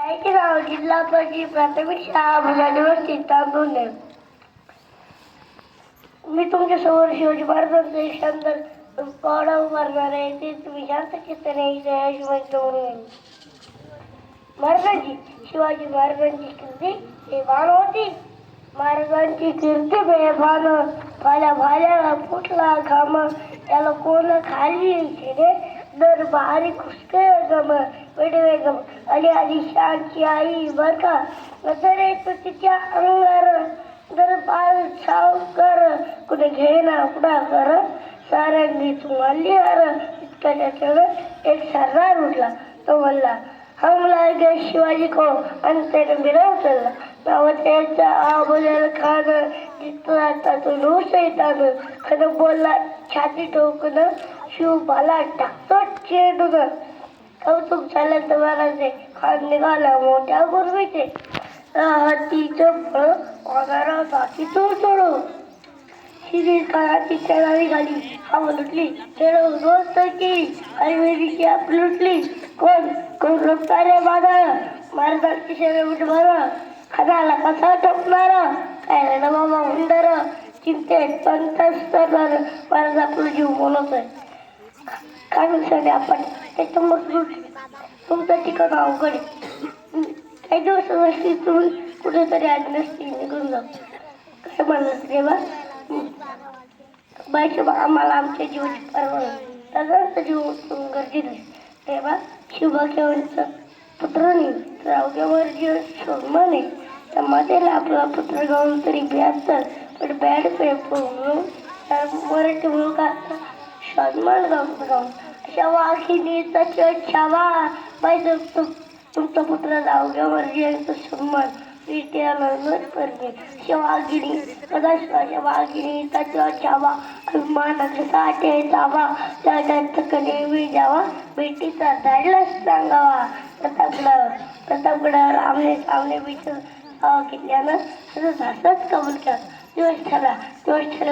गाव जिल्हा परिषद प्राथमिक शाळा भुजावरती तांबून मी तुमच्या समोर शिवाजी महाराजांचं एक शानदार पावडा उभारणार आहे. ते तुम्ही शांत चित्ताने महाराजांची शिवाजी महाराजांची कीर्ती बेभान होती. महाराजांची कीर्ती बेभान भाल्या भाल्या फुटला घाम त्याला कोण खाली घेणे दर भारी खुसके गम वेडवे गम अली आली शांची आई बर का नजरे तिच्या अंगार दर पाल छाव कर कुठे घेना कुठा कर साऱ्यांनी तुम्हाला हर इतक्याच्या क्षण एक सर्रार उठला. तो म्हणला हम लागे शिवाजी को आणि त्याने बिराव चालला नावाच्या आबोल्याला खाणं जिथला तो रोष येताना खरं बोलला छाती ठोकणं शिव बाला टाकतो चेडून कौतुक झालं तर महाराजे खान निघाला मोठ्या गुरवीचे हातीचं फळ वागारा बाकी तो सोडो शिरी काळाची चढावी घाली हवा लुटली खेळ रोज तर केली आणि वेळीची आप लुटली कोण कोण रोखणारे बाधा महाराजांची शरीर उठ भरा खदाला कसा टोपणारा काय ना बाबा हुंडर चिंतेत पंतस्तर महाराजा आपला जीव बोलतोय काढण्यासाठी आपण त्याच्यामधून तुमचं ठिकाण अवघड काही दिवस नसती तुम्ही कुठेतरी आज नसती निघून जाऊ काय म्हणत रे बा बायच्या आम्हाला आमच्या जीवाची परवा त्याचा जीव गरजेचं आहे तेव्हा शिवभाग्यवंचं पुत्र नाही तर अवघ्यावर जीव शोधमाने त्या मातेला आपला पुत्र गाऊन तरी बेहत्तर पण बॅड म्हणून मराठी मुलगा शोधमान गाऊन अशा वाघिणीचा छावा पाहिजे तुमचा पुत्र अवघ्यावर जीवांचा सन्मान वाघिणी कदाचित वाघिणी त्याच्या छावा अभिमानासाठी जावा त्या नेहमी जावा बेटीचा धाडला सांगावा प्रतापगडावर आमने सामने विचार घेतल्यानं हसत कबूल केला. दिवस ठरला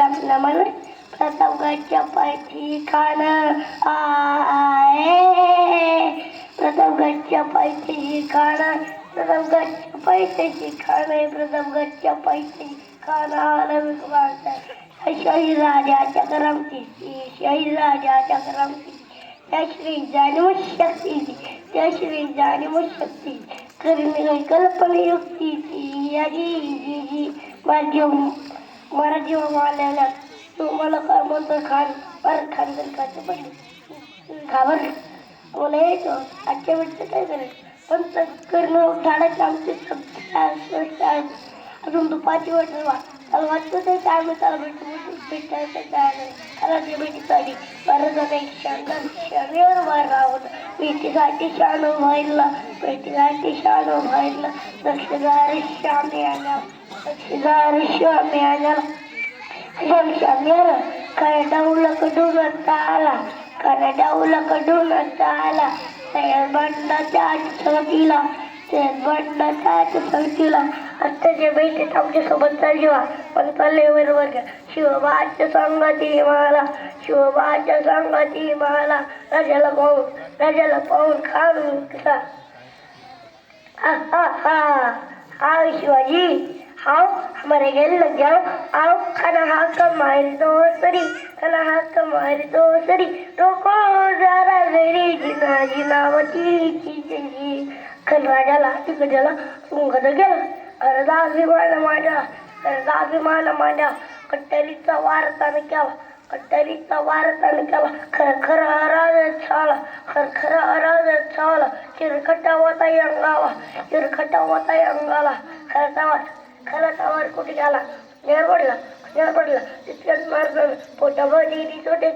आपल्या मला प्रतापगडच्या पायथी खान प्रतापगडच्या पायथी खान प्रतापगडच्या पैशाची खाण आहे प्रतापगडच्या पैशाची खाण शहीराजाच्या करमती शहीराजाच्या करमती त्या श्री जाणीवशक्ती करीन कल्पनायुक्ती याची माझ्या जीवाला तुम्हाला काय म्हणतो खान खान खाबर मला यायचं आजच्या वेळेचं काय करायचं पण करणं झाडाचे आमचे अजून दुपारची वाट त्याला वाटतं ते आम्ही त्याला भेटायला भेटीसाठी परत एक शनिवार बाहेर राहत भेटीसाठी शान व्हायला दक्षिदार श्यामी आल्या काय डाऊला कडून आला बंडाच्या आत्ताच्या बैठकीत आमच्या सोबत चालली वा पण चालले बरोबर घ्या शिवबाच्या सांगाती मला राजाला पाहून खाऊन कसा आओ शिवाजी आओ हमारे घर लग जाओ आओ खाना हमारे दो सरी रोको जरा मेरी जिनावती की खल राजाला तिकडला सुंगत गेला अर्धा माझ्या कट्टरीचा वारताना केला खर राज छावला चिरखटा होता अंगाला खरतावर कुठे गेला नेर पडला तितक्यात मारलं पोटामध्ये चोटे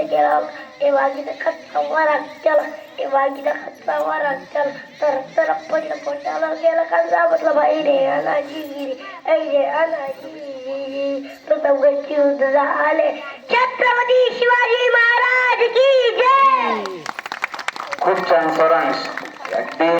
केला ए वाघीचा खच्चा वारा केला तर पडलं पोटाला गेला कांदा बसला भाई रे अनाजी प्रतापगडची युद्ध झाले. छत्रपती शिवाजी महाराज की जय. खूप छान सारांश.